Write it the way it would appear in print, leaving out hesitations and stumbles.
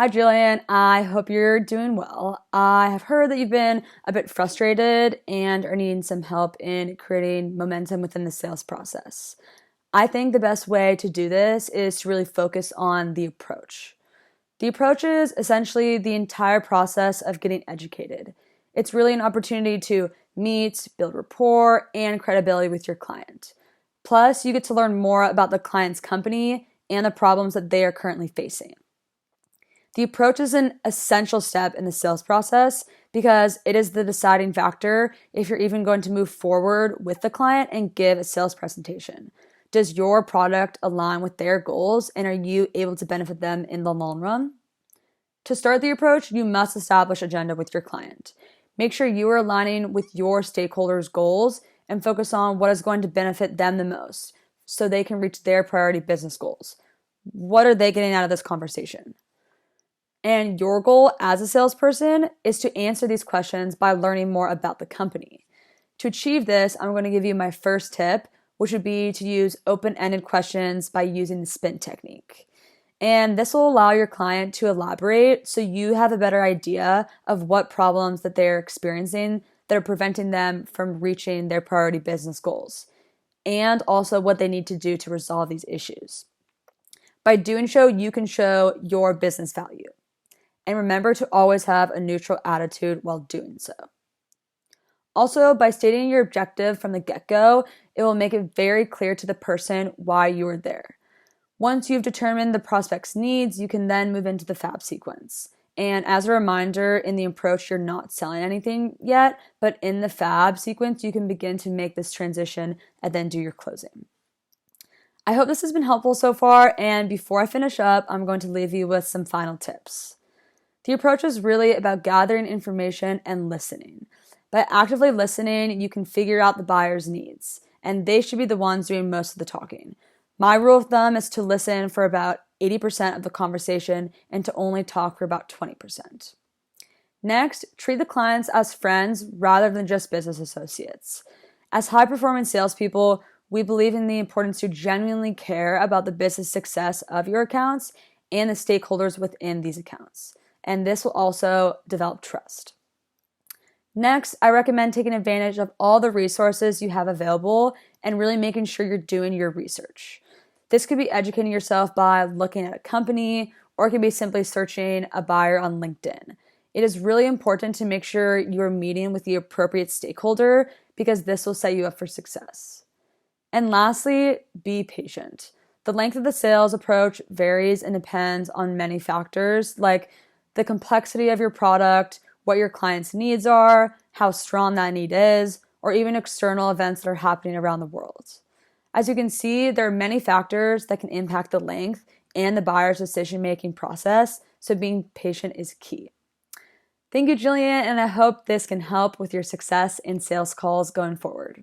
Hi, Jillian. I hope you're doing well. I have heard that you've been a bit frustrated and are needing some help in creating momentum within the sales process. I think the best way to do this is to really focus on the approach. The approach is essentially the entire process of getting educated. It's really an opportunity to meet, build rapport, and credibility with your client. Plus, you get to learn more about the client's company and the problems that they are currently facing. The approach is an essential step in the sales process because it is the deciding factor if you're even going to move forward with the client and give a sales presentation. Does your product align with their goals and are you able to benefit them in the long run? To start the approach, you must establish agenda with your client. Make sure you are aligning with your stakeholders' goals and focus on what is going to benefit them the most so they can reach their priority business goals. What are they getting out of this conversation? And your goal as a salesperson is to answer these questions by learning more about the company. To achieve this, I'm going to give you my first tip, which would be to use open-ended questions by using the spin technique. And this will allow your client to elaborate so you have a better idea of what problems that they're experiencing that are preventing them from reaching their priority business goals, and also what they need to do to resolve these issues. By doing so, you can show your business value. And remember to always have a neutral attitude while doing so. Also, by stating your objective from the get-go, it will make it very clear to the person why you are there. Once you've determined the prospect's needs, you can then move into the fab sequence. And as a reminder, in the approach, you're not selling anything yet, but in the fab sequence, you can begin to make this transition and then do your closing. I hope this has been helpful so far, and before I finish up, I'm going to leave you with some final tips. The approach is really about gathering information and listening. By actively listening, you can figure out the buyer's needs, and they should be the ones doing most of the talking. My rule of thumb is to listen for about 80% of the conversation and to only talk for about 20%. Next, treat the clients as friends rather than just business associates. As high-performing salespeople, we believe in the importance to genuinely care about the business success of your accounts and the stakeholders within these accounts. And this will also develop trust. Next, I recommend taking advantage of all the resources you have available and really making sure you're doing your research. This could be educating yourself by looking at a company, or it could be simply searching a buyer on LinkedIn. It is really important to make sure you're meeting with the appropriate stakeholder because this will set you up for success. And lastly, be patient. The length of the sales approach varies and depends on many factors like the complexity of your product, what your client's needs are, how strong that need is, or even external events that are happening around the world. As you can see, there are many factors that can impact the length and the buyer's decision-making process, so being patient is key. Thank you, Jillian, and I hope this can help with your success in sales calls going forward.